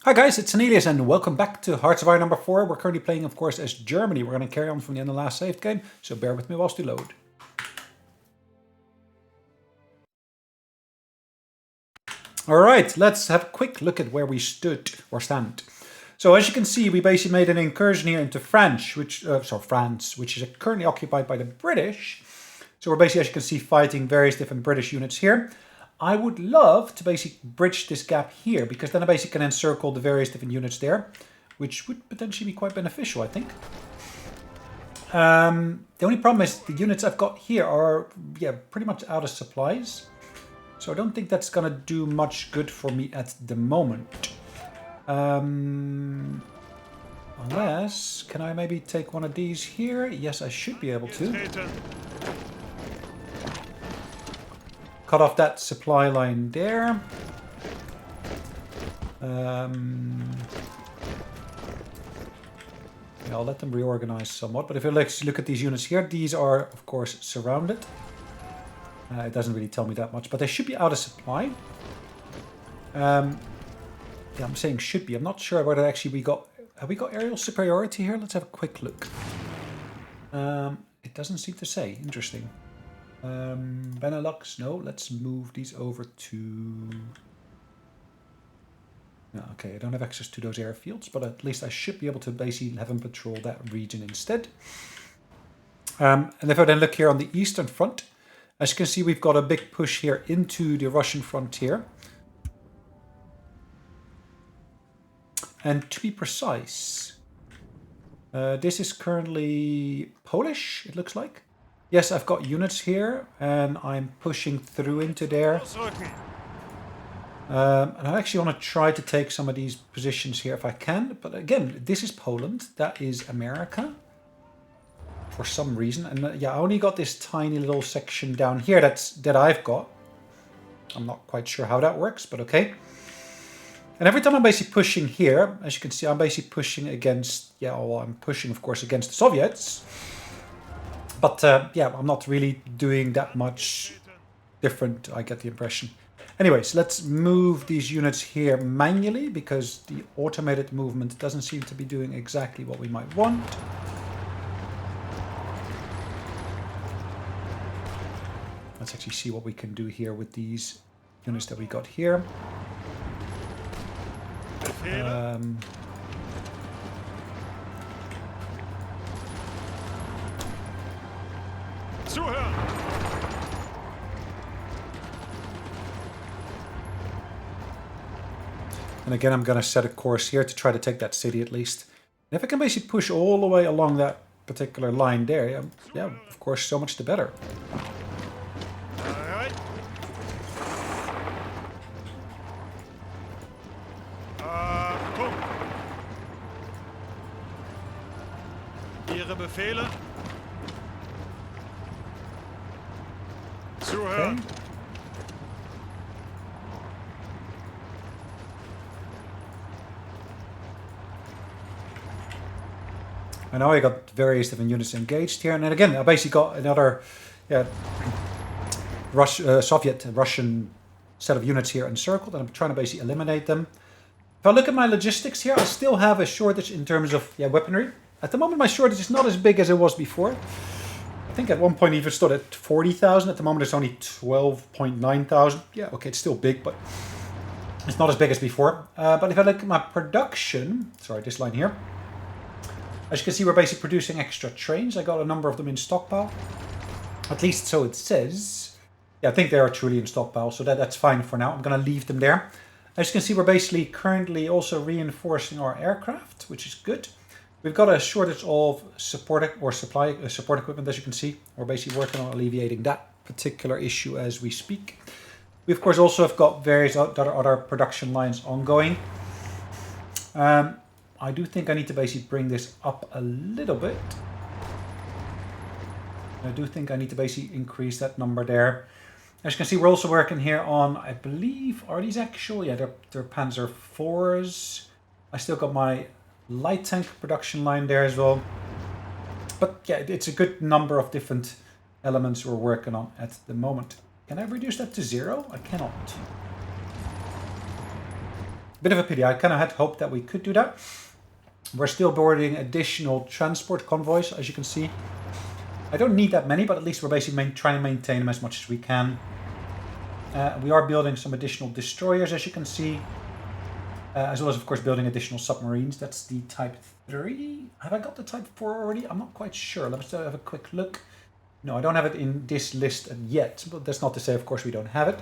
Hi guys, it's Sonelias and welcome back to Hearts of Iron number 4. We're currently playing, of course, as Germany. We're going to carry on from the end of the last saved game, so bear with me whilst we load. Alright, let's have a quick look at where we stood, or stand. So as you can see, we basically made an incursion here into France, which is currently occupied by the British. So we're basically, as you can see, fighting various different British units here. I would love to basically bridge this gap here, because then I basically can encircle the various different units there, which would potentially be quite beneficial, I think. The only problem is the units I've got here are, pretty much out of supplies. So I don't think that's going to do much good for me at the moment. Unless, can I maybe take one of these here? Yes, I should be able to. Cut off that supply line there. Yeah, I'll let them reorganize somewhat. But if you look at these units here, these are, of course, surrounded. It doesn't really tell me that much, but they should be out of supply. Yeah, I'm saying should be. I'm not sure whether actually have we got aerial superiority here? Let's have a quick look. It doesn't seem to say. Interesting. Benelux, no. Let's move these over to... No, okay, I don't have access to those airfields, but at least I should be able to basically have them patrol that region instead. And if I then look here on the eastern front, as you can see, we've got a big push here into the Russian frontier. And to be precise, this is currently Polish, it looks like. Yes, I've got units here, and I'm pushing through into there. And I actually want to try to take some of these positions here if I can. But again, this is Poland, that is America. For some reason, and yeah, I only got this tiny little section down here that I've got. I'm not quite sure how that works, but okay. And every time I'm basically pushing here, as you can see, I'm basically pushing against, I'm pushing, of course, against the Soviets. But yeah, I'm not really doing that much different, I get the impression. Anyways, let's move these units here manually, because the automated movement doesn't seem to be doing exactly what we might want. Let's actually see what we can do here with these units that we got here. And again, I'm going to set a course here to try to take that city at least. And if I can basically push all the way along that particular line there, yeah, of course, so much the better. Ihre Befehle. Okay. I know I got various different units engaged here, and then again, I basically got another Soviet-Russian set of units here encircled, and I'm trying to basically eliminate them. If I look at my logistics here, I still have a shortage in terms of weaponry. At the moment, my shortage is not as big as it was before. I think at one point even stood at 40,000. At the moment, it's only 12.9 thousand. Yeah, okay, it's still big, but it's not as big as before. But if I look at my production, sorry, this line here. As you can see, we're basically producing extra trains. I got a number of them in stockpile. At least so it says. Yeah, I think they are truly in stockpile, so that's fine for now. I'm going to leave them there. As you can see, we're basically currently also reinforcing our aircraft, which is good. We've got a shortage of support equipment, as you can see. We're basically working on alleviating that particular issue as we speak. We, of course, also have got various other production lines ongoing. I do think I need to basically bring this up a little bit. I do think I need to basically increase that number there. As you can see, we're also working here on, I believe, are these actual? Yeah, they're Panzer IVs. I still got my light tank production line there as well. But yeah, it's a good number of different elements we're working on at the moment. Can I reduce that to 0? I cannot. Bit of a pity. I kind of had hoped that we could do that. We're still boarding additional transport convoys, as you can see. I don't need that many, but at least we're basically trying to maintain them as much as we can. We are building some additional destroyers, as you can see. As well as, of course, building additional submarines. That's the Type 3. Have I got the Type 4 already? I'm not quite sure. Let's have a quick look. No, I don't have it in this list yet. But that's not to say, of course, we don't have it.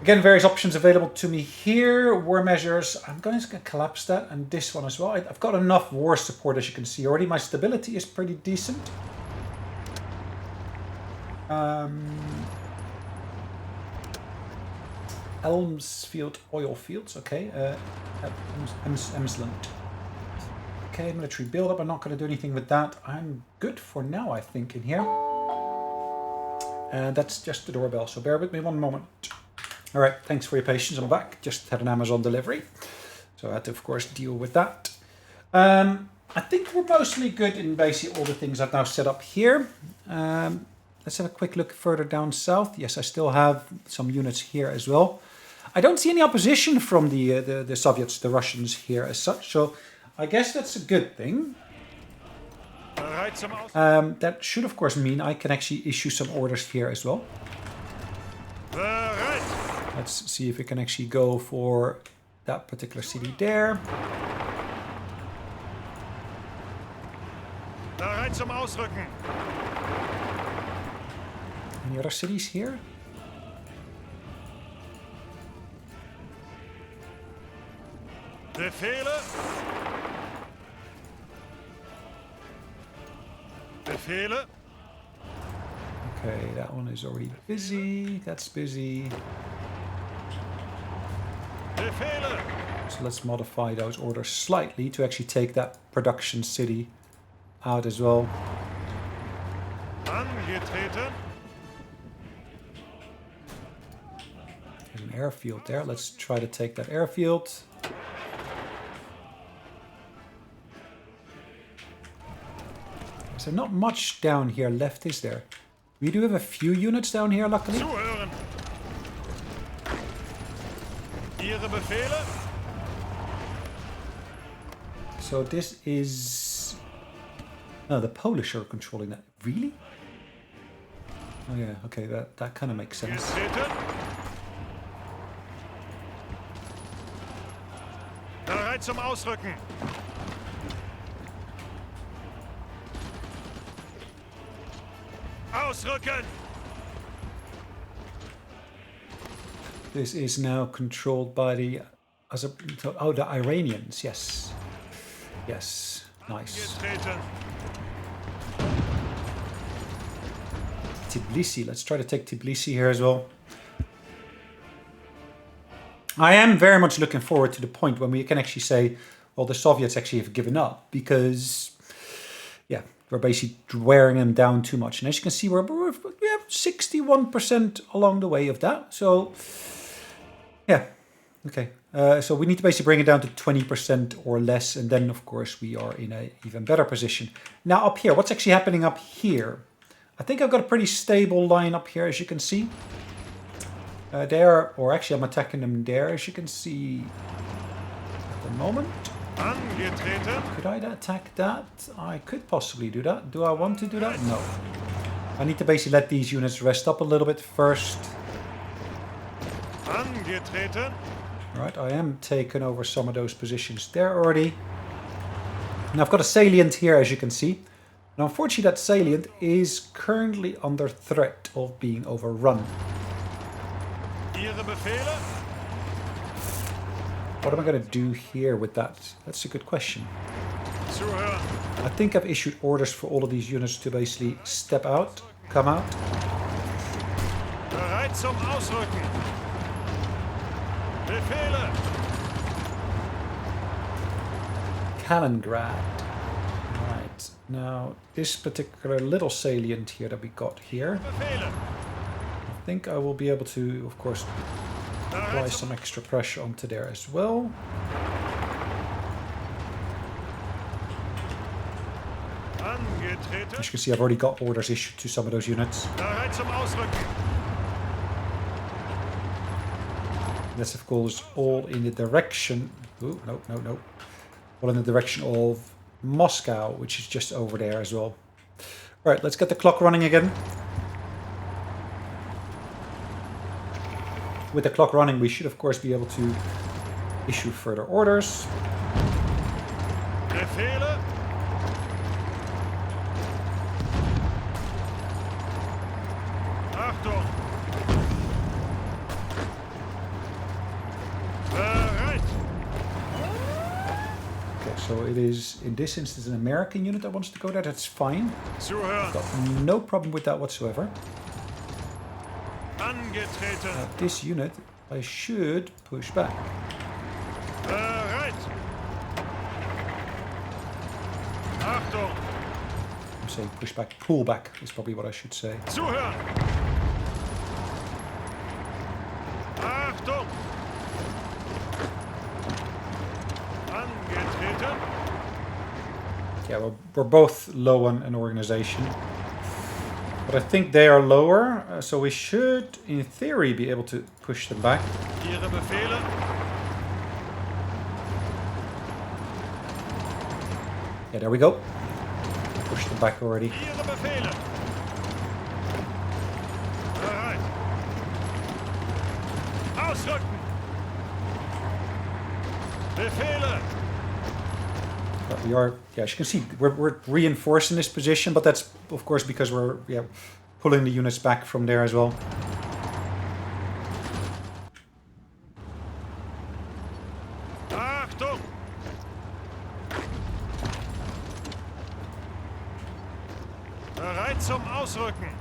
Again, various options available to me here. War measures. I'm going to collapse that. And this one as well. I've got enough war support, as you can see already. My stability is pretty decent. Elmsfield oil fields, okay. Emsland. Okay, military build-up. I'm not going to do anything with that. I'm good for now, I think, in here. And that's just the doorbell, so bear with me one moment. All right, thanks for your patience. I'm back. Just had an Amazon delivery, so I had to, of course, deal with that. I think we're mostly good in basically all the things I've now set up here. Let's have a quick look further down south. Yes, I still have some units here as well. I don't see any opposition from the Soviets, the Russians here as such, so I guess that's a good thing. That should, of course, mean I can actually issue some orders here as well. Let's see if we can actually go for that particular city there. Any other cities here? Befehle. Befehle. Okay, that one is already busy. That's busy. Befehle. So let's modify those orders slightly to actually take that production city out as well. Angetreten. There's an airfield there. Let's try to take that airfield. Is there not much down here left, is there? We do have a few units down here, luckily. Zuhören. Ihre Befehle. So this is... Oh, the Polish are controlling that. Really? Oh yeah, okay, that kind of makes sense. Bereit zum Ausrücken. Ausrücken. This is now controlled by the... Oh, the Iranians, yes. Yes, nice. Angetreten. Tbilisi, let's try to take Tbilisi here as well. I am very much looking forward to the point when we can actually say, well, the Soviets actually have given up because, yeah, we're basically wearing them down too much. And as you can see, we have 61% along the way of that. So, yeah, okay. So we need to basically bring it down to 20% or less. And then, of course, we are in an even better position. Now, up here, what's actually happening up here? I think I've got a pretty stable line up here, as you can see. There, or actually I'm attacking them there, as you can see at the moment. Angetreten. Could I attack that? I could possibly do that. Do I want to do that? No. I need to basically let these units rest up a little bit first. Angetreten. Right, I am taking over some of those positions there already. Now I've got a salient here, as you can see. Now unfortunately that salient is currently under threat of being overrun. Ihre Befehle. What am I going to do here with that? That's a good question. Zuhören. I think I've issued orders for all of these units to basically step out, come out. Bereit zum Ausrücken. Befehle. Kaliningrad. Right, now this particular little salient here that we got here, Befehle. I think I will be able to, of course, apply some extra pressure onto there as well. Angetreten. As you can see, I've already got orders issued to some of those units. Bereit zum Ausrücken. That's of course all in the direction. Ooh, no, no, no. All in the direction of Moscow, which is just over there as well. Right, let's get the clock running again. With the clock running, we should of course be able to issue further orders. Befehle. Achtung. Bereit. Okay, so it is in this instance an American unit that wants to go there. That's fine. Zuhören. Got no problem with that whatsoever. Angetreten. This unit, I should push back. Bereit. Achtung. I'm saying push back, pull back is probably what I should say. Zuhören. Achtung. Angetreten. Yeah, we're both low on an organization. But I think they are lower, so we should, in theory, be able to push them back. Ihre Befehle. Yeah, there we go. Push them back already. Ihre Befehle. Bereit. Ausrücken. Befehle. But we are, yeah, as you can see, we're reinforcing this position, but that's, of course, because we're pulling the units back from there as well. Achtung. Bereit zum Ausrücken.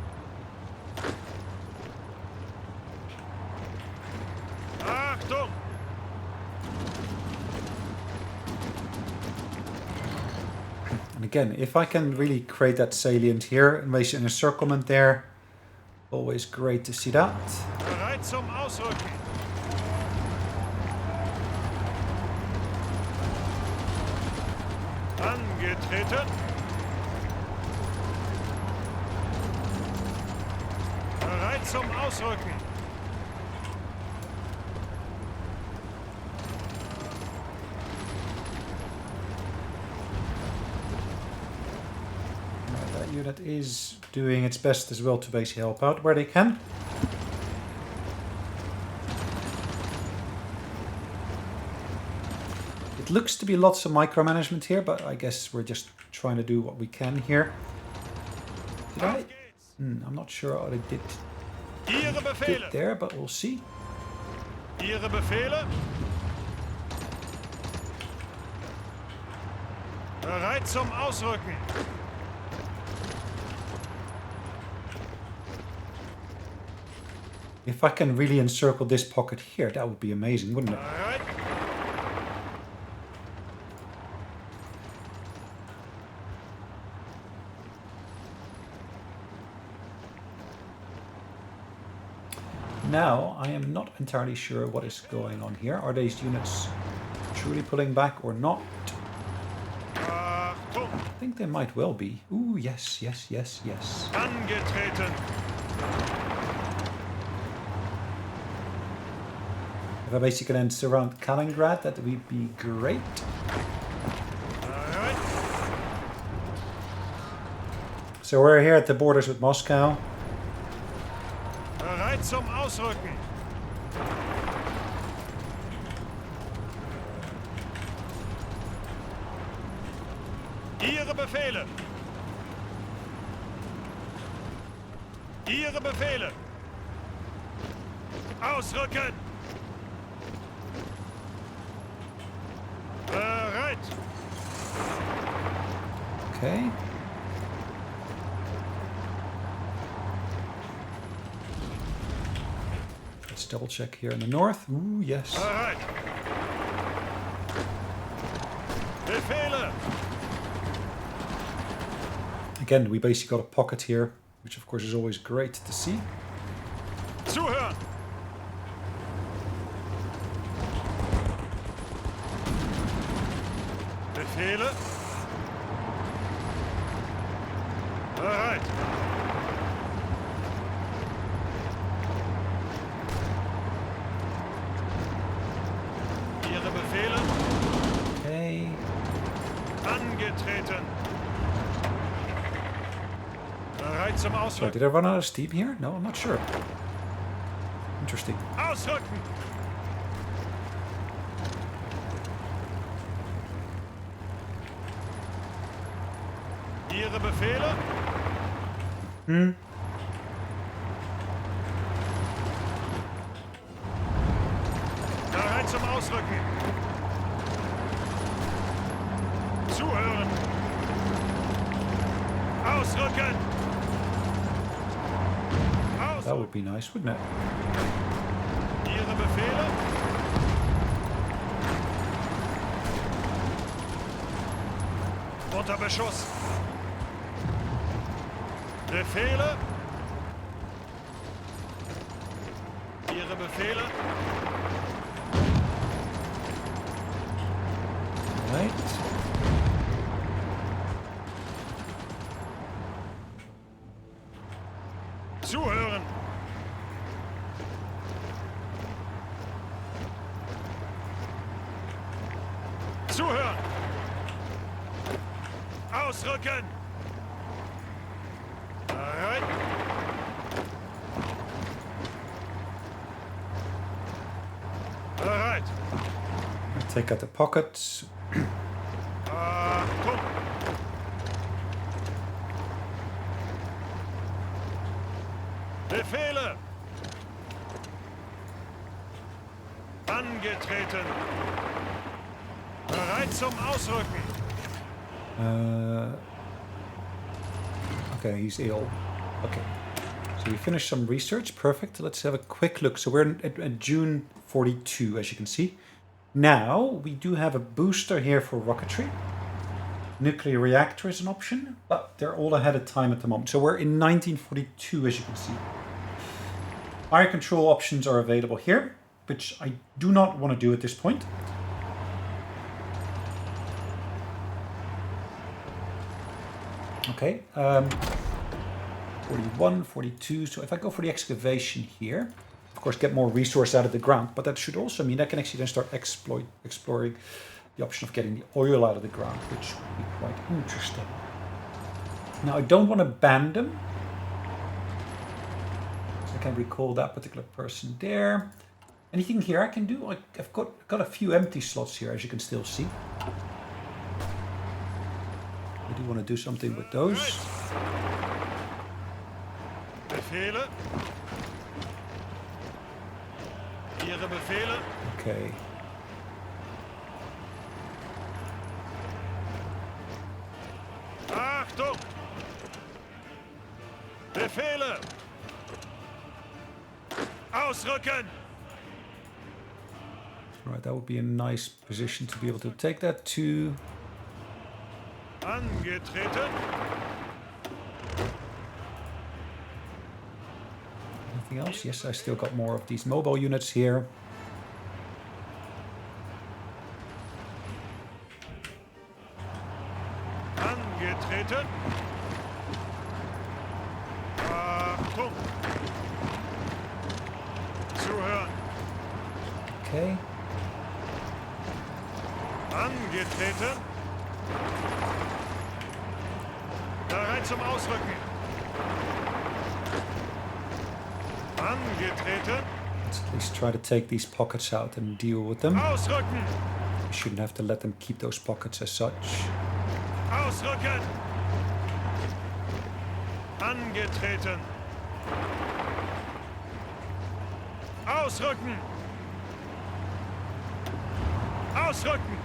Achtung. And again, if I can really create that salient here and make an encirclement there, always great to see that. Bereit zum Ausrücken. Angetreten. Bereit zum Ausrücken. That unit is doing its best as well to basically help out where they can. It looks to be lots of micromanagement here, but I guess we're just trying to do what we can here. Did I? I'm not sure what I did Ihre Befehle. there, but we'll see. Ihre Befehle. Bereit zum Ausrücken. If I can really encircle this pocket here, that would be amazing, wouldn't it? Bereit. Now, I am not entirely sure what is going on here. Are these units truly pulling back or not? Achtung. I think they might well be. Ooh, yes, yes, yes, yes. Angetreten. If I basically can surround Kaliningrad, that would be great. Bereit. So we're here at the borders with Moscow. Bereit zum Ausrücken. Ihre Befehle. Ihre Befehle. Ausrücken. Bereit. Okay. Let's double check here in the north. Ooh, yes. Bereit. Befehle. Again, we basically got a pocket here, which of course is always great to see. Zuhören. Befehle. Bereit. Angetreten. Bereit zum Sorry, Ausrücken. did I run out of steam here? No, I'm not sure. Interesting. Ausrücken. Ihre Befehle? Bereit zum Ausrücken. Zuhören. Ausrücken. That would be nice, wouldn't it? Ihre Befehle? Unter Beschuss. Befehle? Ihre Befehle? Right. Zuhören. Zuhören. Ausrücken. Bereit. Bereit. Take out the pockets. Achtung. Befehle. Angetreten. Bereit zum Ausrücken. Okay, he's ill. Okay. So we finished some research. Perfect. Let's have a quick look. So we're at June 42, as you can see. Now, we do have a booster here for rocketry. Nuclear reactor is an option, but they're all ahead of time at the moment. So we're in 1942, as you can see. Fire control options are available here, which I do not want to do at this point. Okay, 41, 42. So if I go for the excavation here, of course, get more resource out of the ground, but that should also mean I can actually then start exploring the option of getting the oil out of the ground, which would be quite interesting. Now, I don't want to ban them. So I can recall that particular person there. Anything here I can do? I've got a few empty slots here, as you can still see. I do want to do something with those. Befehle. Ihre Befehle. Okay. Achtung! Befehle! Ausrücken! Right, that would be a nice position to be able to take that to. Angetreten! Anything else? Yes, I still got more of these mobile units here. Angetreten! Achtung! Zuhören! Okay. Angetreten! Bereit zum Ausrücken! Angetreten! Let's at least try to take these pockets out and deal with them. Ausrücken! We shouldn't have to let them keep those pockets as such. Ausrücken! Angetreten! Ausrücken! Ausrücken!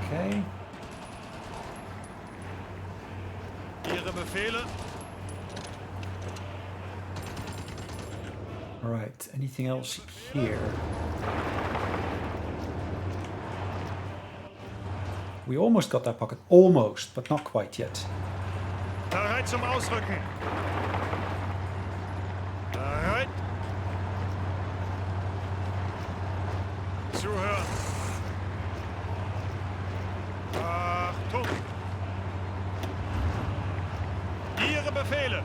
Okay. Ihre Befehle? All right. Anything else here? We almost got that pocket. Almost, but not quite yet. Bereit zum Ausrücken! Bereit! Zuhören! Achtung! Ihre Befehle!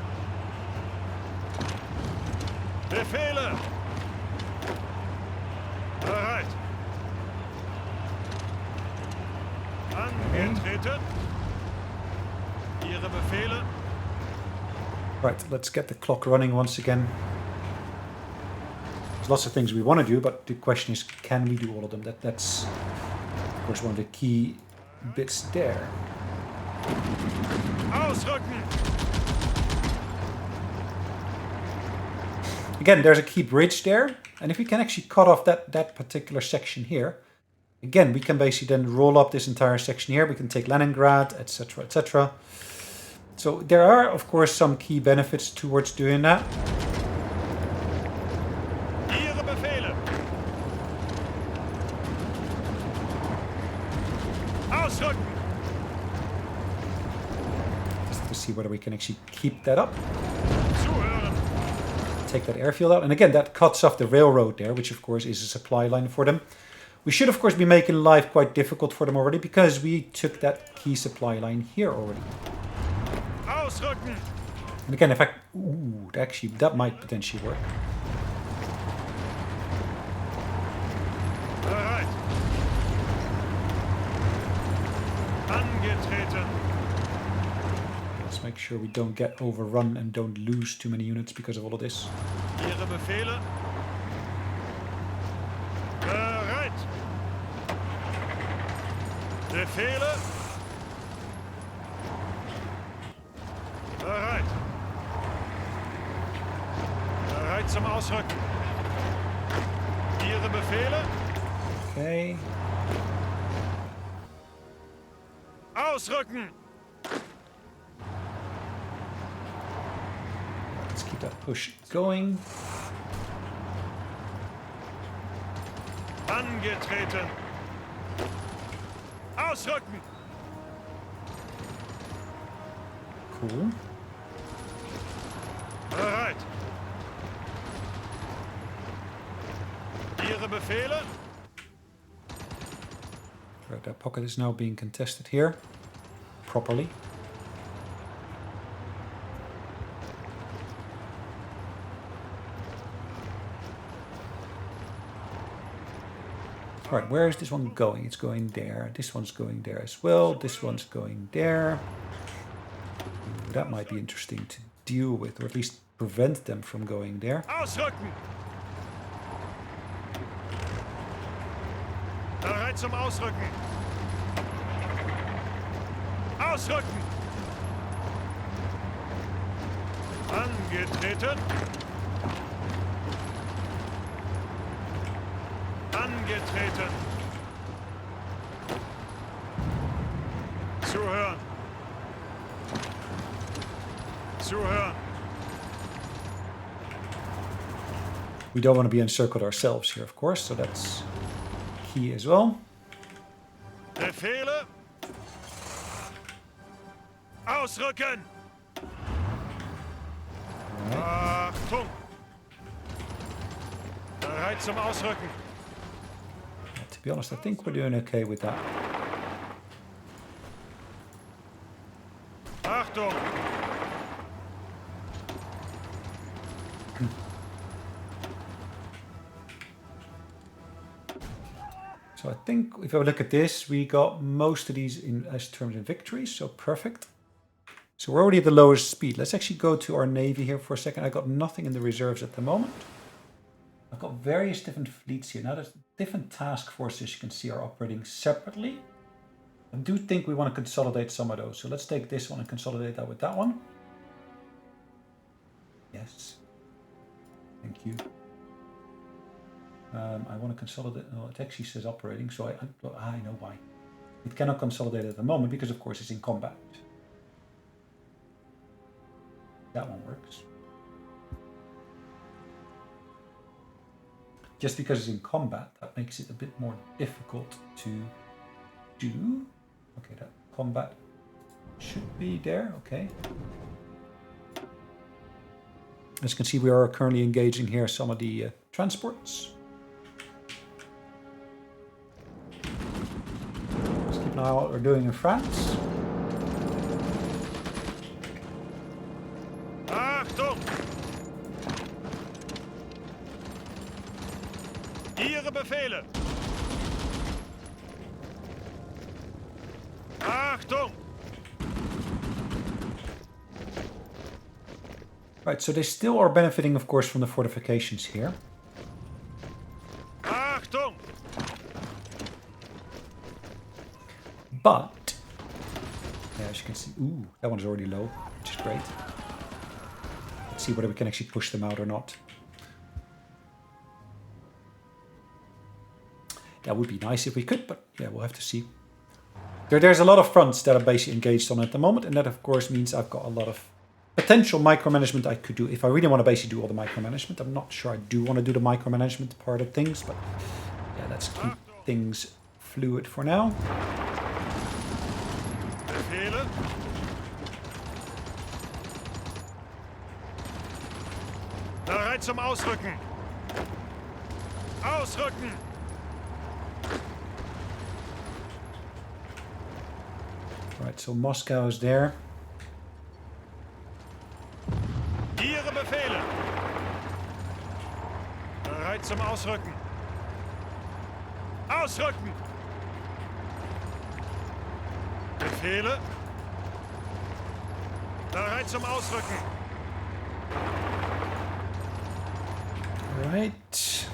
Befehle! Angetreten. Ihre Befehle. Right, let's get the clock running once again. There's lots of things we want to do, but the question is, can we do all of them? That's, of course, one of the key bits there. Ausrücken. Again, there's a key bridge there, and if we can actually cut off that particular section here, again, we can basically then roll up this entire section here. We can take Leningrad, etc., etc. So there are, of course, some key benefits towards doing that. Ihre Befehle. Ausrücken. Just to see whether we can actually keep that up. Zuhören. Take that airfield out. And again, that cuts off the railroad there, which of course is a supply line for them. We should, of course, be making life quite difficult for them already because we took that key supply line here already. Ausrücken. And again, in fact, ooh, actually, that might potentially work. Bereit. Angetreten. Let's make sure we don't get overrun and don't lose too many units because of all of this. Ihre Befehle. Bereit. Befehle. Bereit. Bereit zum Ausrücken. Ihre Befehle. Okay. Ausrücken. Let's keep that push going. Angetreten. Ausrücken. Cool. Bereit. Ihre Befehle. Right, that pocket is now being contested here properly. Alright, where is this one going? It's going there. This one's going there as well. This one's going there. Ooh, that might be interesting to deal with, or at least prevent them from going there. Ausrücken. Bereit zum Ausrücken. Ausrücken. Angetreten. Angetreten. Zuhören. Zuhören. We don't want to be encircled ourselves here, of course, so that's key as well. Befehle. Ausrücken. Achtung. Bereit zum Ausrücken. To be honest, I think we're doing okay with that. Achtung. So I think if I look at this, we got most of these in as terms of victories, so perfect. So we're already at the lowest speed. Let's actually go to our navy here for a second. I got nothing in the reserves at the moment. I've got various different fleets here. Now there's different task forces you can see are operating separately. I do think we want to consolidate some of those. So let's take this one and consolidate that with that one. Yes. Thank you. I want to consolidate. Oh, it actually says operating, so I know why. It cannot consolidate at the moment because, of course, it's in combat. That one works. Just because it's in combat, that makes it a bit more difficult to do. Okay, that combat should be there. Okay. As you can see, we are currently engaging here some of the transports. Let's keep an eye on what we're doing in France. Achtung! Ihre Befehle! Achtung! Right, so they still are benefiting, of course, from the fortifications here. Achtung! But, yeah, as you can see, ooh, that one's already low, which is great. Let's see whether we can actually push them out or not. That would be nice if we could, but yeah, we'll have to see. There's a lot of fronts that I'm basically engaged on at the moment, and that of course means I've got a lot of potential micromanagement I could do if I really want to basically do all the micromanagement. I'm not sure I do want to do the micromanagement part of things, but yeah, let's keep things fluid for now. Befehle. Bereit zum Ausrücken. Ausrücken. Right, so Moscow is there. Ihre Befehle. Bereit zum Ausrücken. Ausrücken. Befehle. Bereit zum Ausrücken. Right.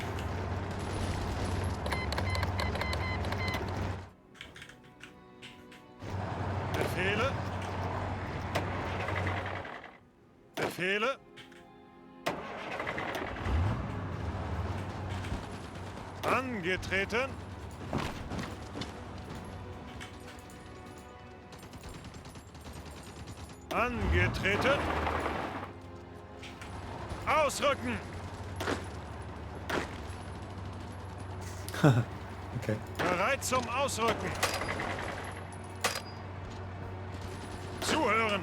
Befehle. Befehle. Angetreten. Angetreten. Ausrücken. Okay. Bereit zum Ausrücken. Zuhören.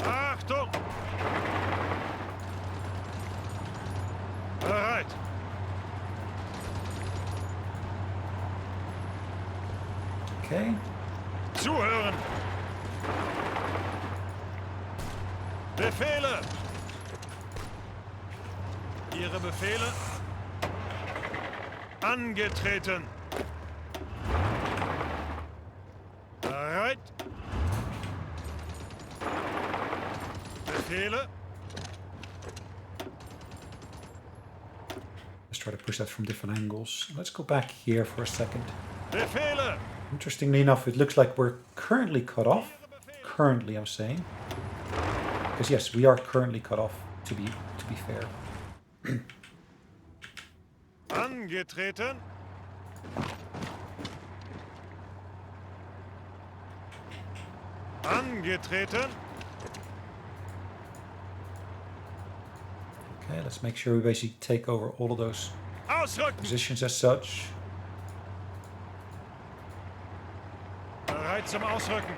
Achtung. Bereit. Okay. Zuhören. Befehle. Ihre Befehle. Angetreten. Bereit. Befehle. Let's try to push that from different angles. Let's go back here for a second. Befehle. Interestingly enough, it looks like we're currently cut off. Currently, I'm saying. Because yes, we are currently cut off, to be fair. Angetreten. Angetreten. Okay, let's make sure we basically take over all of those Ausrücken. positions as such. Bereit zum Ausrücken.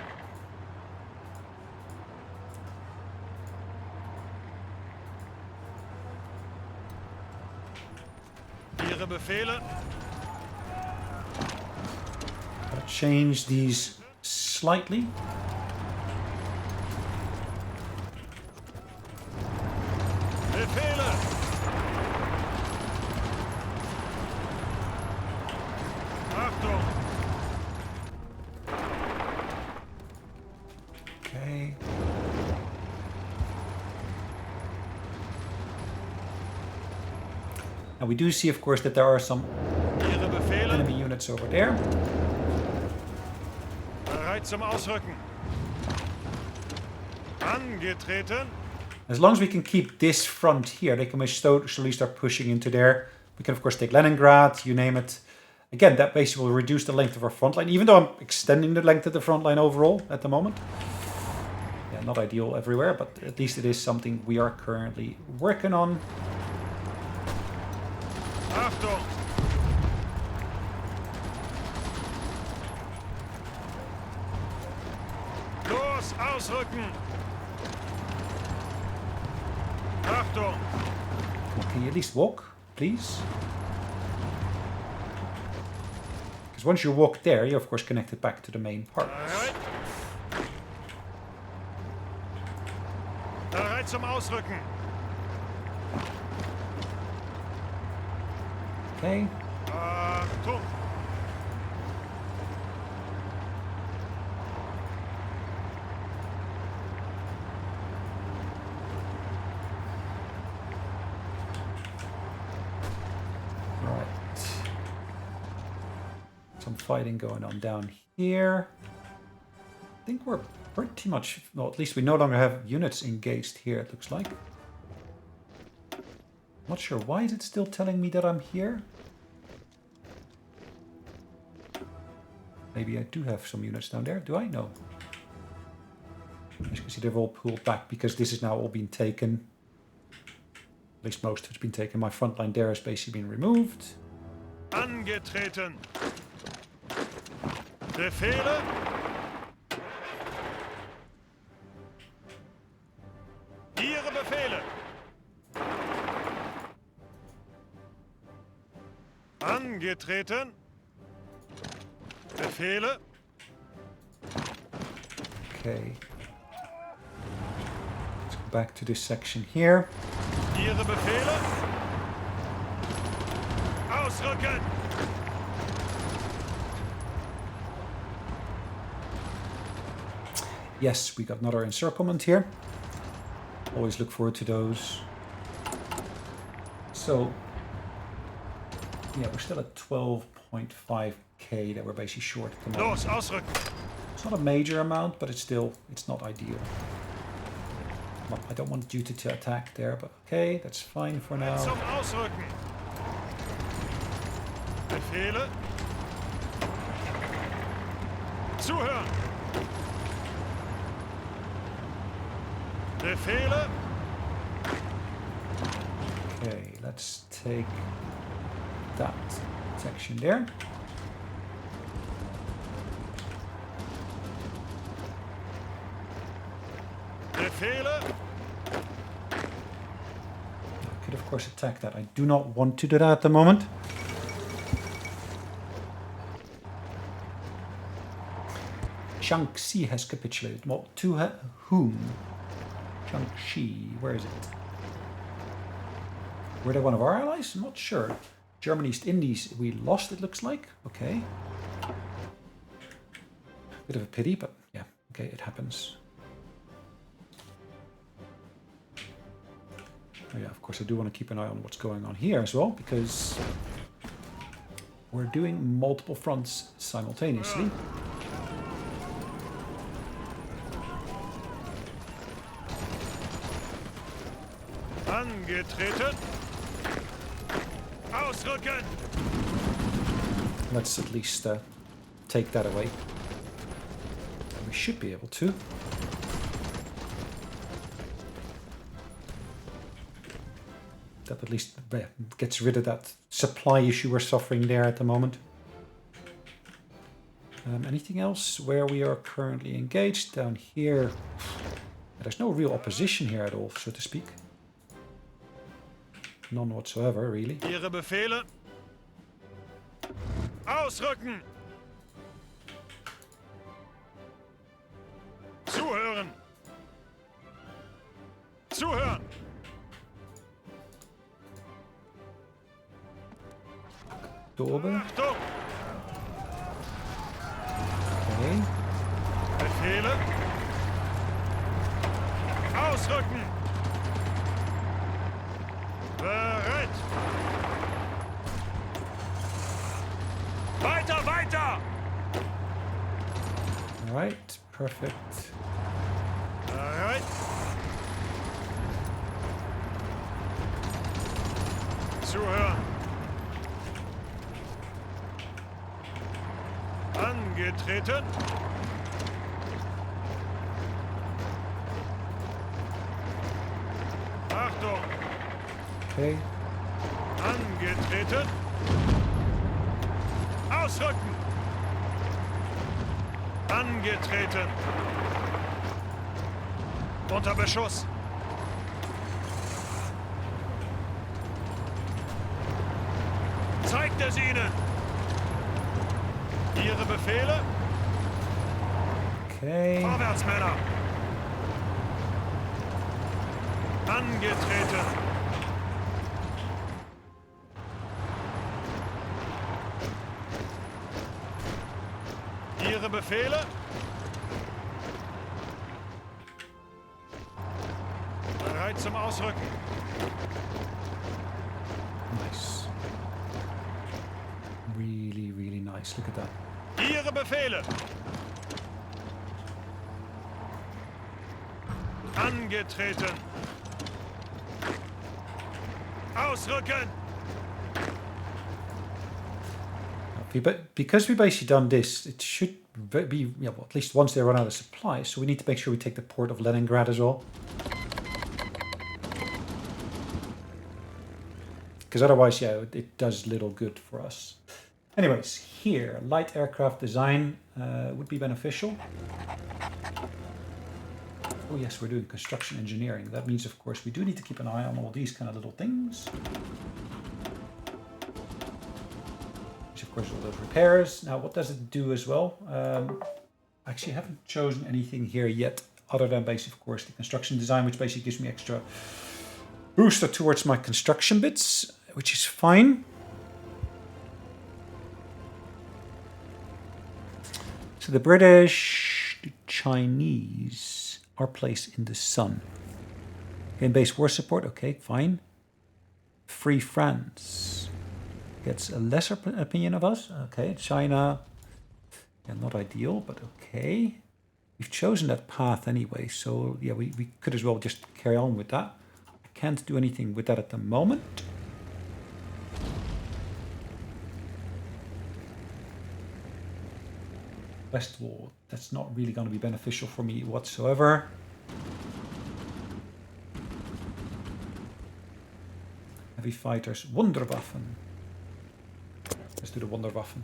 Ihre Befehle. I'll change these slightly. Befehle. Achtung. Okay. Now we do see, of course, that there are some Ihre Befehle. enemy units over there. Bereit zum Ausrücken. Angetreten. As long as we can keep this front here, they can slowly start pushing into there. We can, of course, take Leningrad, you name it. Again, that basically will reduce the length of our front line, even though I'm extending the length of the front line overall at the moment. Yeah, not ideal everywhere, but at least it is something we are currently working on. Achtung. Los, ausrücken. Achtung. Can you at least walk, please? Because once you walk there, you're of course connected back to the main part. Bereit. Bereit zum Ausrücken. Okay. Achtung. Right. Some fighting going on down here. I think we're pretty much... Well, at least we no longer have units engaged here, it looks like. Not sure. Why is it still telling me that I'm here? Maybe I do have some units down there. Do I? No. As you can see, they've all pulled back because this is now all been taken. At least most of it's been taken. My front line there has basically been removed. Angetreten. Befehle. Ihre Befehle. Angetreten. Befehle. Okay. Let's go back to this section here. Ihre Befehle. Ausrücken. Yes, we got another encirclement here. Always look forward to those. So, yeah, we're still at 12.5k that we're basically short at the moment. Los, ausrücken. It's not a major amount, but it's not ideal. Well, I don't want you to attack there, but okay, that's fine for now. Zum Ausrücken. Befehle. Zuhören. Befehle. Okay, let's take that section there. Befehle. I could, of course, attack that. I do not want to do that at the moment. Shaanxi has capitulated. Well, to whom? Shaanxi, where is it? Were they one of our allies? I'm not sure. German East Indies, we lost, it looks like. Okay. Bit of a pity, but yeah, okay, it happens. Oh yeah, of course, I do want to keep an eye on what's going on here as well, because we're doing multiple fronts simultaneously. Angetreten. Ausrücken. Let's at least take that away. We should be able to. That at least gets rid of that supply issue we're suffering there at the moment. Anything else where we are currently engaged? Down here, there's no real opposition here at all, so to speak. None whatsoever, really. Ihre Befehle. Ausrücken. Zuhören. Zuhören. Doorben. Achtung. Okay. Befehle. Ausrücken. Bereit. Weiter, weiter. All right, perfect. Bereit. Zuhören. Angetreten. Achtung. Okay. Angetreten. Ausrücken. Angetreten. Unter Beschuss. Zeigt es ihnen. Ihre Befehle. Okay. Vorwärts, Männer. Angetreten. Ihre Befehle. Bereit zum Ausrücken. Nice. Nice, look at that. Ihre Befehle. Angetreten. Ausrücken. Because we basically done this, it should be, yeah, well, at least once they run out of supplies, so we need to make sure we take the port of Leningrad as well. Because otherwise, yeah, it does little good for us. Anyways, here, light aircraft design would be beneficial. Oh yes, we're doing construction engineering. That means, of course, we do need to keep an eye on all these kind of little things. Which, of course, all those repairs. Now, what does it do as well? Actually, I haven't chosen anything here yet, other than basically, of course, the construction design, which basically gives me extra booster towards my construction bits, which is fine. So the British, the Chinese are placed in the sun. Game base war support, okay, fine. Free France gets a lesser opinion of us. Okay, China, yeah, not ideal, but okay. We've chosen that path anyway, so yeah, we could as well just carry on with that. I can't do anything with that at the moment. West Wall, that's not really going to be beneficial for me whatsoever. Heavy fighters, Wunderwaffen. Let's do the Wunderwaffen.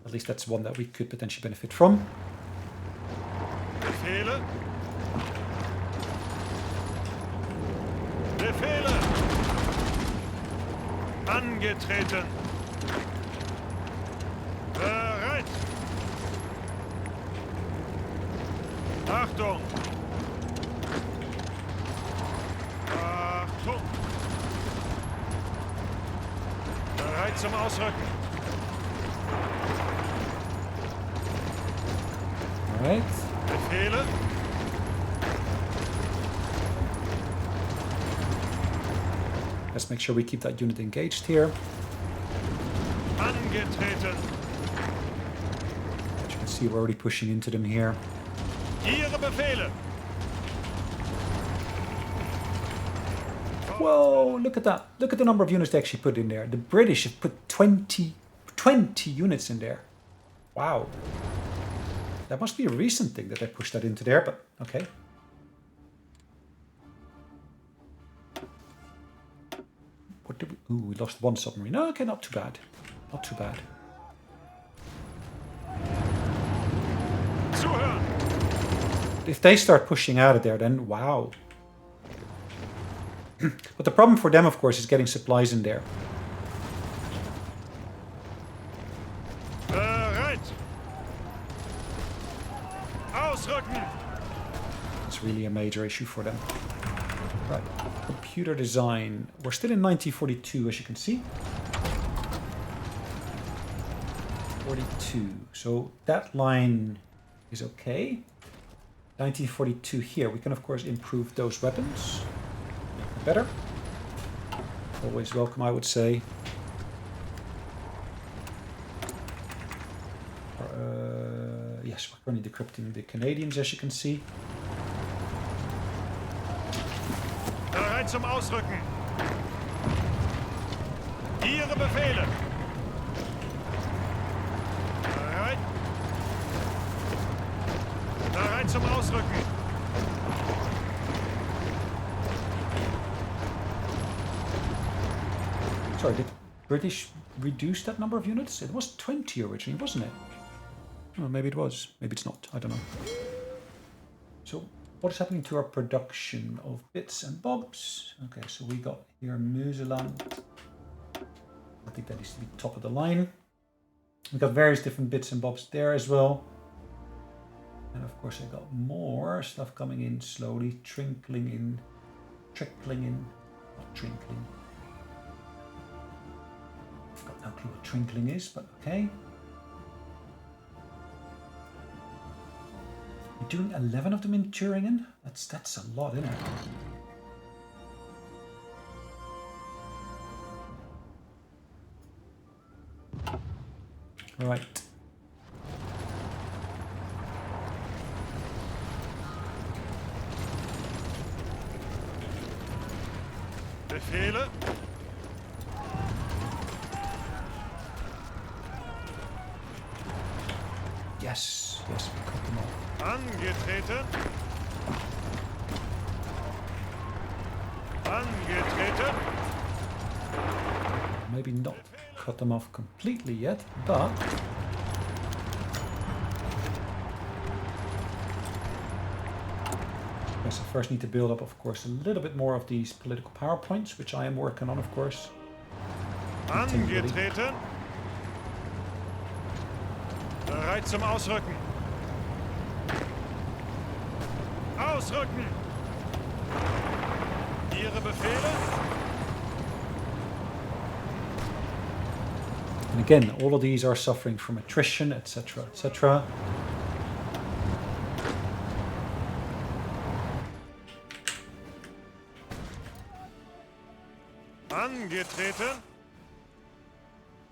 At least that's one that we could potentially benefit from. Befehle. Befehle. Angetreten. Bereit. Achtung. Achtung. Bereit zum Ausrücken. All right. Befehle. Let's make sure we keep that unit engaged here. Angetreten. As you can see, we're already pushing into them here. Ihre Befehle. Whoa, look at that. Look at the number of units they actually put in there. The British have put 20 units in there. Wow. That must be a recent thing that they pushed that into there, but okay. What did we... Ooh, we lost one submarine. No, okay, not too bad. Not too bad. Zuhören. If they start pushing out of there, then wow. But the problem for them, of course, is getting supplies in there. Bereit. Ausrücken. It's really a major issue for them. Right, computer design. We're still in 1942, as you can see. 42. So that line is okay. 1942 here. We can, of course, improve those weapons. Better. Always welcome, I would say. Yes, we're currently decrypting the Canadians, as you can see. Bereit zum Ausrücken. Ihre Befehle. Bereit. Bereit zum Ausrücken. Sorry, did British reduce that number of units? It was 20 originally, wasn't it? Oh, maybe it was. Maybe it's not. I don't know. So, what is happening to our production of bits and bobs? Okay, so we got here Museland. I think that needs to be top of the line. We got various different bits and bobs there as well. And of course, I got more stuff coming in slowly, trickling in, not trickling. I've got no clue what trickling is, but okay. We're doing 11 of them in Turingen? That's a lot, isn't it? Right. Befehle. Yes, yes, we cut them off. Angetreten. Angetreten. Maybe not cut them off completely yet, but yes, I first need to build up, of course, a little bit more of these political power points, which I am working on, of course. Continually. Angetreten. Bereit zum Ausrücken. Ausrücken. Ihre Befehle? And again, all of these are suffering from attrition, etc., etc. Angetreten.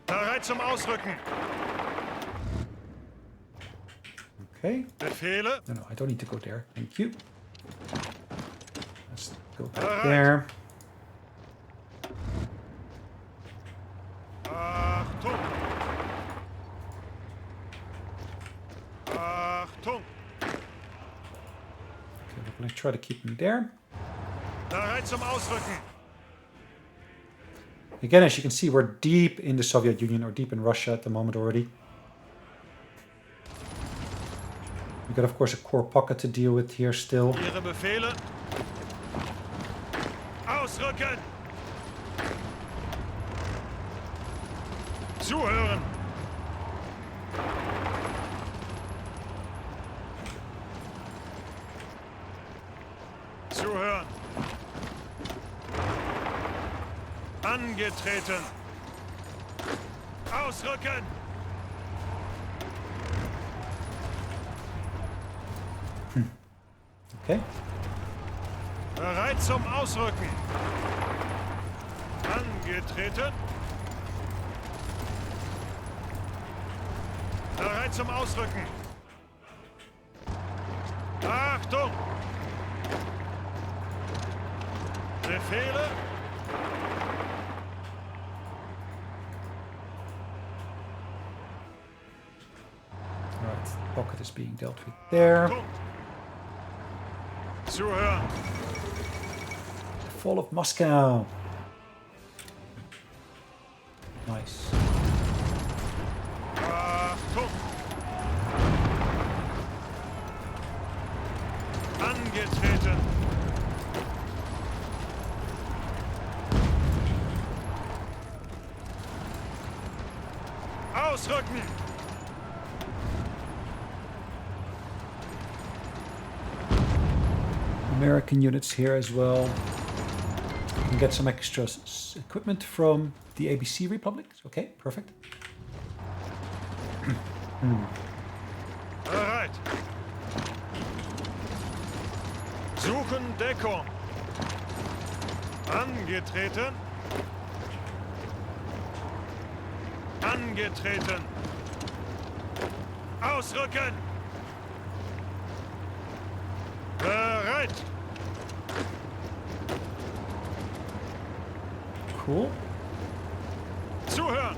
Bereit zum Ausrücken. Okay. Befehle. No, I don't need to go there. Thank you. Let's go back Alright. there. Achtung. Achtung. Okay, we're going to try to keep them there. Bereit zum Ausrücken. Again, as you can see, we're deep in the Soviet Union or deep in Russia at the moment already. We've got, of course, a core pocket to deal with here still. Ihre Befehle. Ausrücken. Zuhören. Zuhören. Angetreten. Ausrücken. Okay. Bereit zum Ausrücken. Angetreten. Bereit zum Ausrücken. Achtung! Befehle. Right, pocket is being dealt with there. Achtung! Zuhören. Fall of Moscow. Nice. Achtung! Angetreten. Ausrücken. American units here as well. You can get some extra equipment from the ABC Republic. Okay, perfect. Bereit. Suchen Deckung. Angetreten. Angetreten. Ausrücken. Bereit. Cool. Zuhören.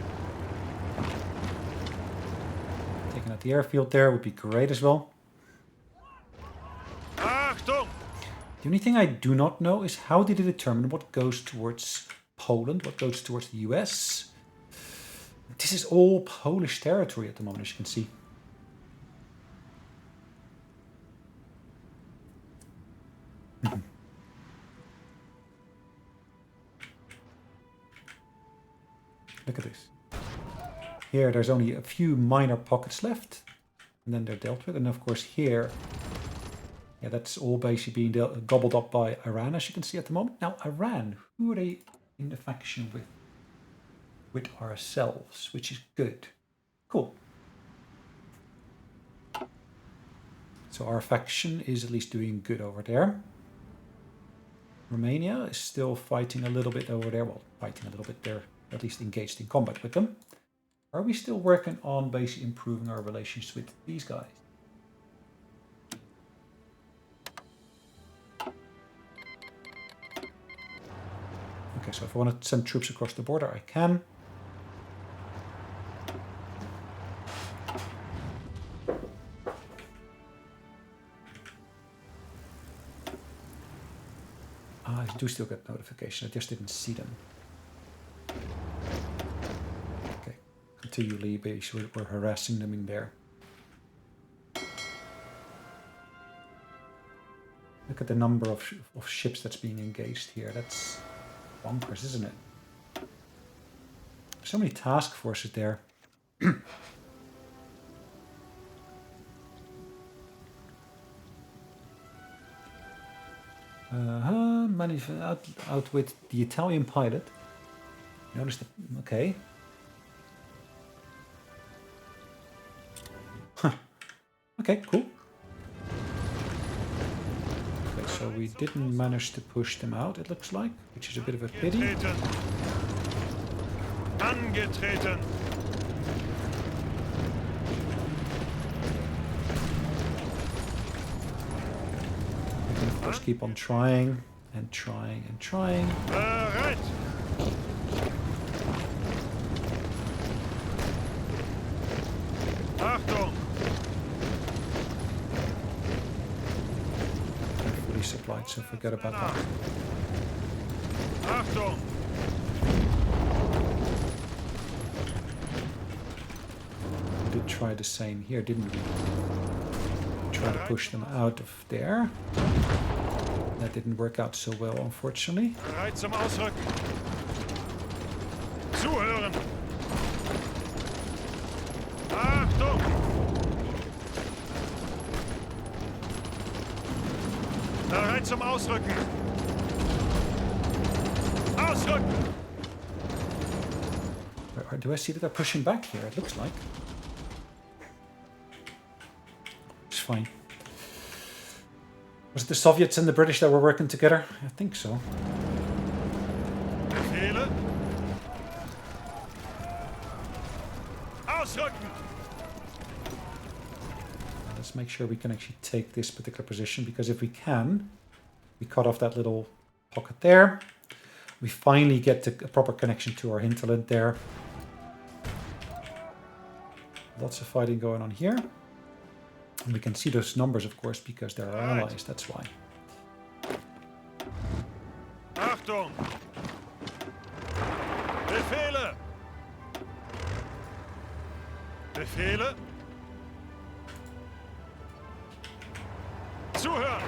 Taking out the airfield there would be great as well. Achtung. The only thing I do not know is how did they determine what goes towards Poland, what goes towards the US. This is all Polish territory at the moment, as you can see. Look at this. Here, there's only a few minor pockets left, and then they're dealt with. And of course, here, yeah, that's all basically being gobbled up by Iran, as you can see at the moment. Now, Iran, who are they in the faction with? With ourselves, which is good. Cool. So our faction is at least doing good over there. Romania is still fighting a little bit over there. Well, fighting a little bit there. At least engaged in combat with them. Are we still working on basically improving our relations with these guys? Okay, so if I want to send troops across the border, I can. I do still get notification, I just didn't see them. Okay, continually basically we're harassing them in there. Look at the number of ships that's being engaged here. That's bonkers, isn't it? So many task forces there. Out with the Italian pilot. Notice the... Okay. Huh. Okay, cool. Okay, so we didn't manage to push them out, it looks like, which is a bit of a pity. Angetreten. We can of course keep on trying and trying and trying. Bereit. Achtung. They're fully supplied, so forget about that. Achtung. We did try the same here, didn't we? Try to push them out of there. That didn't work out so well, unfortunately. Bereit zum Ausrücken. Zuhören. Achtung. Bereit zum Ausrücken. Ausrücken. Do I see that they're pushing back here? It looks like. It's fine. Was it the Soviets and the British that were working together? I think so. Befehle. Ausrücken. Let's make sure we can actually take this particular position, because if we can, we cut off that little pocket there. We finally get a proper connection to our hinterland there. Lots of fighting going on here. And we can see those numbers, of course, because they're our allies, that's why. Achtung! Befehle! Befehle! Zuhören!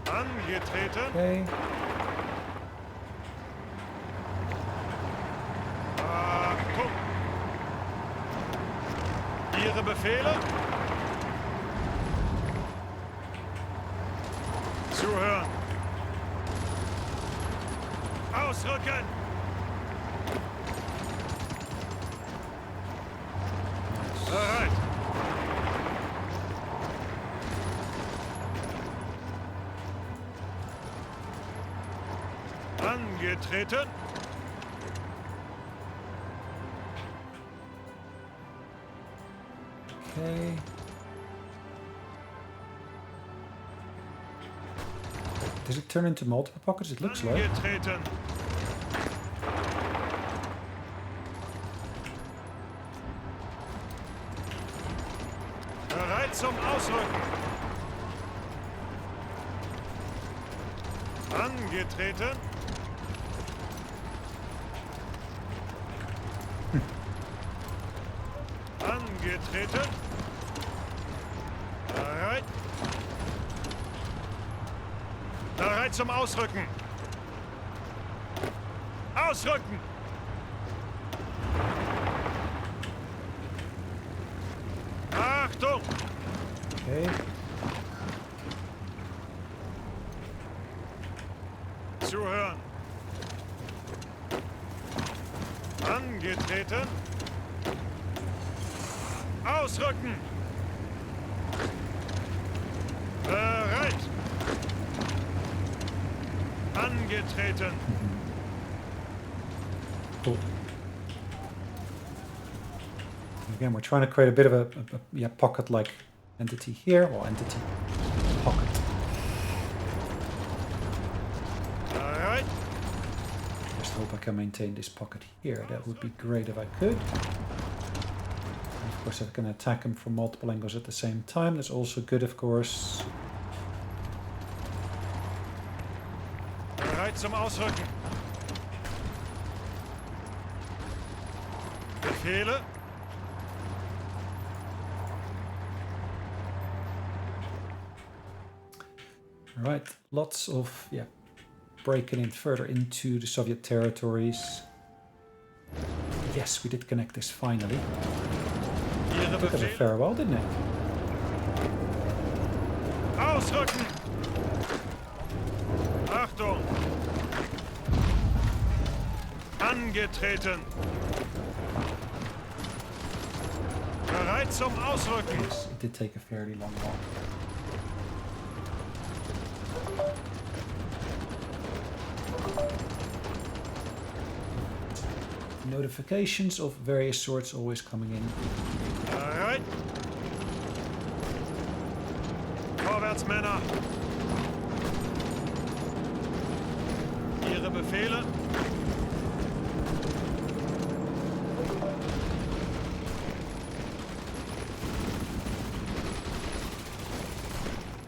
Angetreten! Okay. Achtung! Ihre Befehle? Zuhören! Ausrücken! Bereit! Angetreten! Okay. Does it turn into multiple pockets? It looks like. Angetreten! Bereit zum Ausrücken! Angetreten! Angetreten! Bereit! Bereit zum Ausrücken! Ausrücken! Achtung! Okay. Zuhören! Angetreten! Ausrücken! Bereit! Angetreten! Cool. Again, we're trying to create a bit of a pocket-like entity here. Well, entity. Pocket. All right. Just hope I can maintain this pocket here. That would be great if I could. And of course, I can attack him from multiple angles at the same time. That's also good, of course. Bereit zum Ausrücken. Befehle. All right, lots of breaking in further into the Soviet territories. Yes, we did connect this finally. Ihre Took us a Befehle. fair while, didn't it? Ausrücken. Achtung. Angetreten. Bereit zum Ausrücken. Yes, it did take a fairly long while. Notifications of various sorts always coming in. Bereit. Vorwärts, Männer. Ihre Befehle.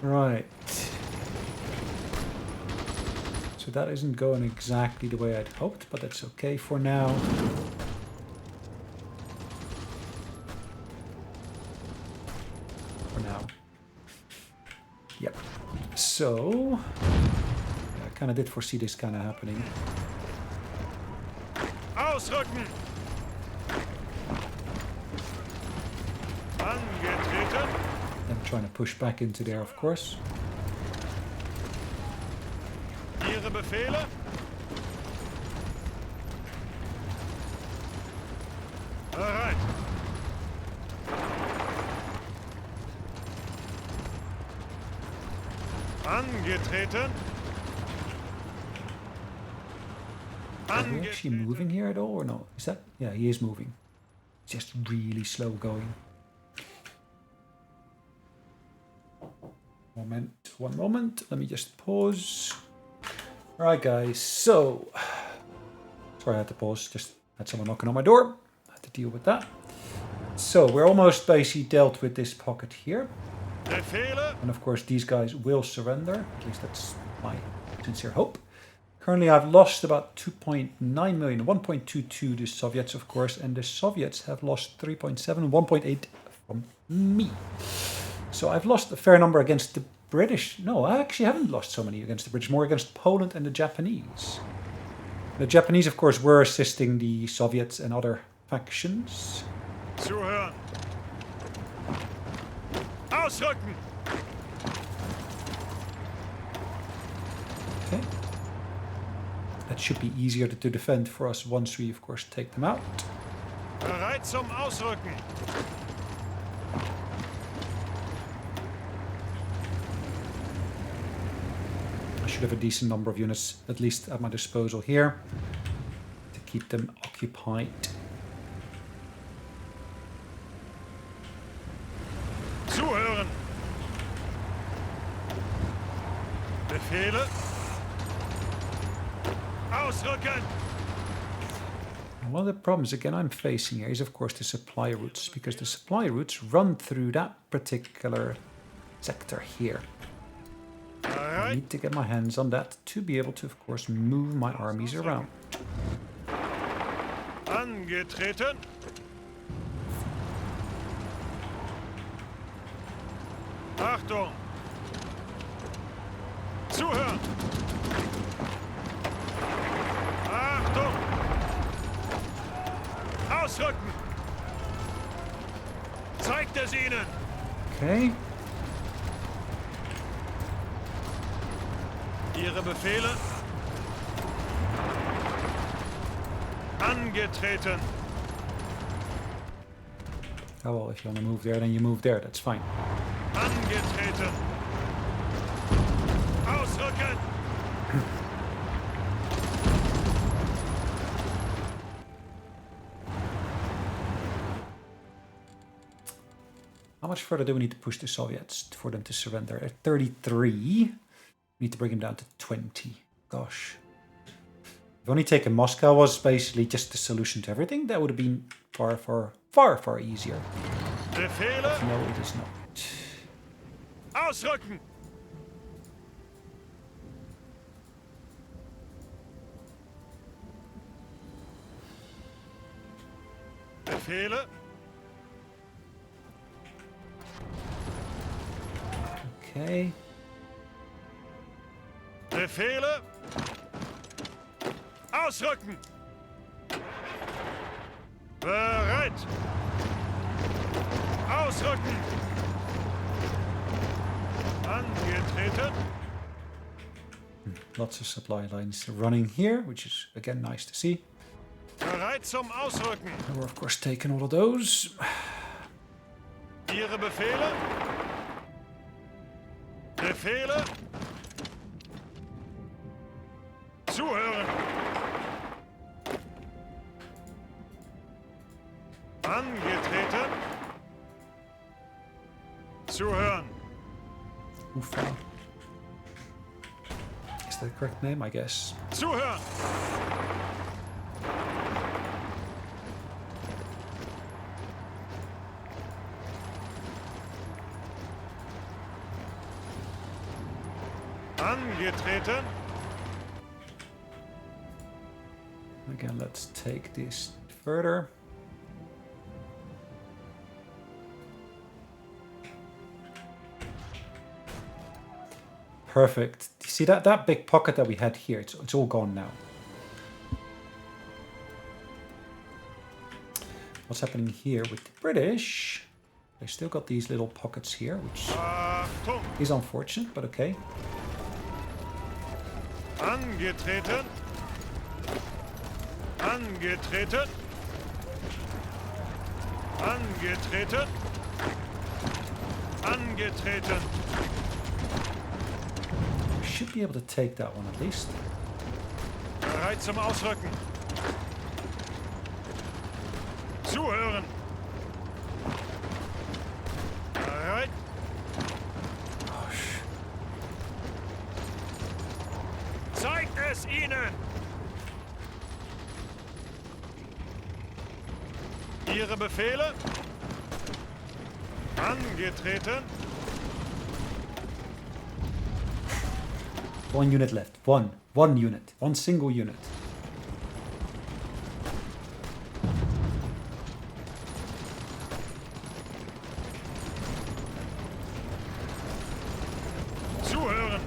Right. So that isn't going exactly the way I'd hoped, but that's okay for now. For now. Yep. So I kind of did foresee this kind of happening. Ausrücken. Angetreten. I'm trying to push back into there, of course. Ihre Befehle. Bereit. Angetreten. Are we actually moving here at all or no? Is that? Yeah, he is moving. Just really slow going. One moment. Let me just pause. Alright guys, so sorry I had to pause, just had someone knocking on my door. I had to deal with that. So we're almost basically dealt with this pocket here. Befehle. And of course these guys will surrender. At least that's my sincere hope. Currently I've lost about 2.9 million, 1.22 the Soviets of course, and the Soviets have lost 3.7, 1.8 from me. So I've lost a fair number against the British. No, I actually haven't lost so many against the British, more against Poland and the Japanese. The Japanese of course were assisting the Soviets and other factions. Zuhören. Ausrücken. Okay. That should be easier to defend for us once we of course take them out. Bereit zum Ausrücken. I should have a decent number of units at least at my disposal here to keep them occupied. Zuhören. Befehle. Ausrücken. One of the problems again I'm facing here is of course the supply routes, because the supply routes run through that particular sector here. I need to get my hands on that to be able to of course move my armies around. Angetreten. Achtung. Zuhören. Achtung. Ausrücken. Zeigt es ihnen. Okay. Ihre Befehle. Angetreten. Oh well, if you want to move there, then you move there. That's fine. Angetreten. Ausrücken. How much further do we need to push the Soviets for them to surrender? At 33. We need to bring them down to 20. Gosh. If only taking Moscow was basically just the solution to everything, that would have been far easier. Befehle. But no, it is not. Ausrücken. Befehle. Okay. Befehle. Ausrücken. Bereit. Ausrücken. Angetreten. Lots of supply lines running here, which is again nice to see. Bereit zum Ausrücken. And we're of course taking all of those. Ihre Befehle. Befehle. Zuhören. Angetreten. Zuhören. Ufa. Is that the correct name? I guess. Zuhören. Angetreten. Again, let's take this further. Perfect. You see that big pocket that we had here? It's all gone now. What's happening here with the British? They still got these little pockets here, which Achtung. is unfortunate, but okay. Angetreten. Angetreten. Angetreten. Angetreten. We should be able to take that one at least. Bereit zum Ausrücken. Zuhören. Bereit. Gosh. Zeigt es ihnen. Ihre Befehle. Angetreten. One unit left. One unit. One single unit. Zuhören.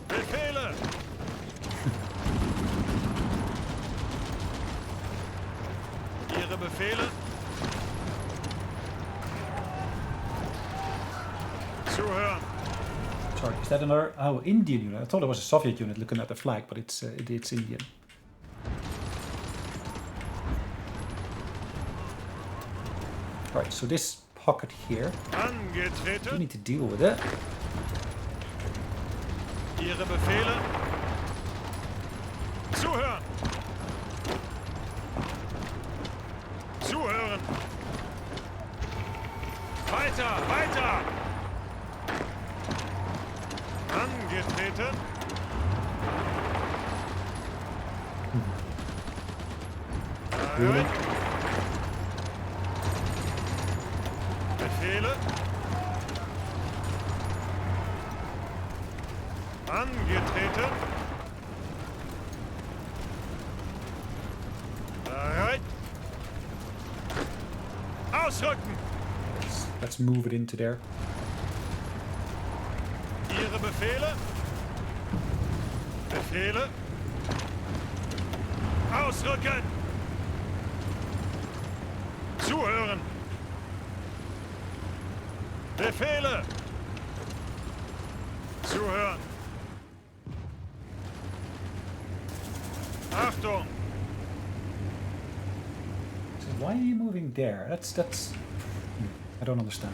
Befehle. Ihre Befehle. Zuhören. Sorry, is that another? Oh, Indian unit. I thought it was a Soviet unit looking at the flag, but it's Indian. Right, so this pocket here, we Angetreten. need to deal with it. Ihre Befehle. Zuhören. Zuhören. Weiter, weiter. Angetreten. Really? Befehle. Angetreten. Bereit. Ausrücken. Let's move it into there. Ihre Befehle. Befehle. Ausrücken. Zuhören. Befehle. Zuhören. Achtung. So why are you moving there? That's I don't understand.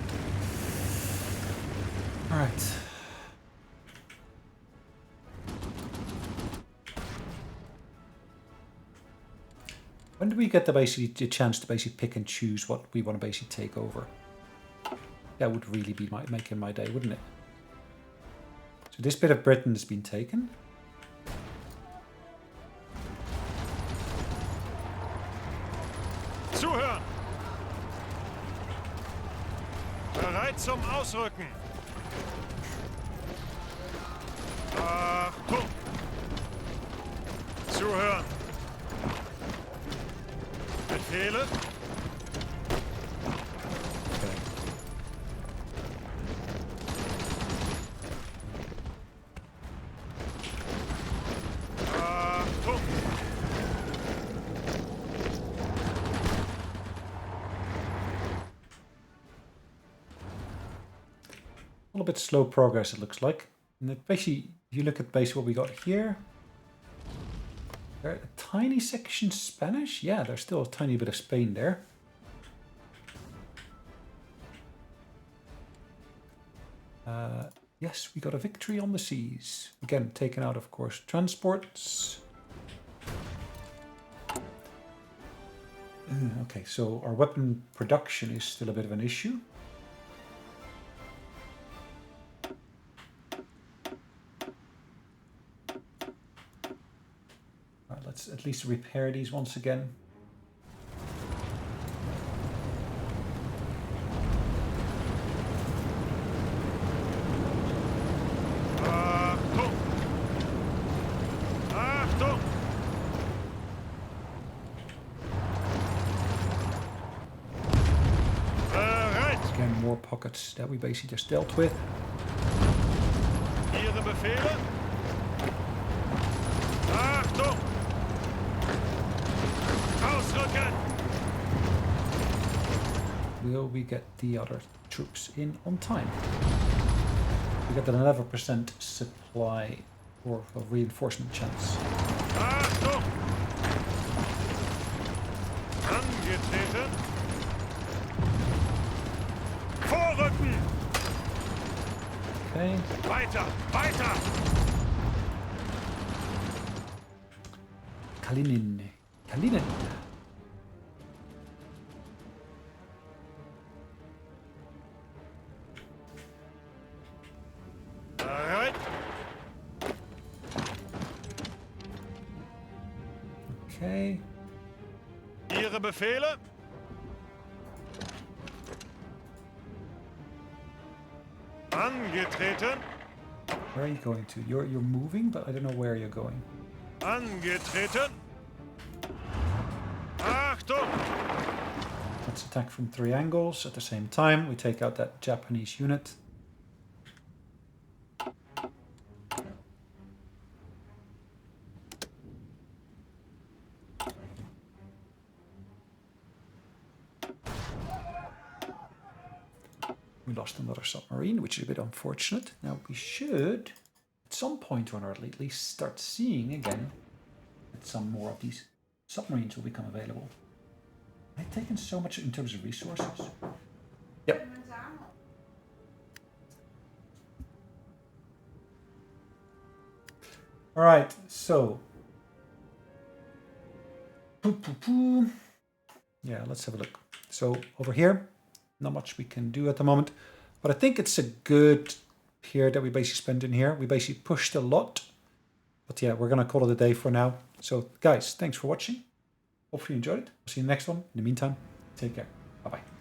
All right. When do we get the chance to basically pick and choose what we want to basically take over? That would really be making my day, wouldn't it? So this bit of Britain has been taken. Zuhören! Bereit zum Ausrücken! Achtung! Zuhören! Befehle? Okay. Achtung! A little bit slow progress, it looks like. And it basically, if you look at basically what we got here, a tiny section Spanish. Yeah, there's still a tiny bit of Spain there. Yes, we got a victory on the seas. Again, taken out, of course, transports. Okay, so our weapon production is still a bit of an issue. Let's at least repair these once again. Achtung! Achtung! Bereit! Again, more pockets that we basically just dealt with. Ihre Befehle? Achtung! Ausrücken! Will we get the other troops in on time? We got an 11% supply or reinforcement chance. Achtung! Angetreten! Vorrücken! Okay. Weiter! Weiter! Kalinin. Kalinin. Bereit! Okay. Ihre Befehle? Angetreten! Where are you going to? You're moving, but I don't know where you're going. Angetreten! Achtung! Let's attack from 3 angles at the same time. We take out that Japanese unit. We lost another submarine, which is a bit unfortunate. Now we should, at some point or another, at least start seeing again that some more of these submarines will become available. I've taken so much in terms of resources. Yep. All right, so. Yeah, let's have a look. So over here, not much we can do at the moment, but I think it's a good period that we basically spent in here. We basically pushed a lot, but yeah, we're gonna call it a day for now. So guys, thanks for watching. Hopefully you enjoyed it. I'll see you in the next one. In the meantime, take care. Bye-bye.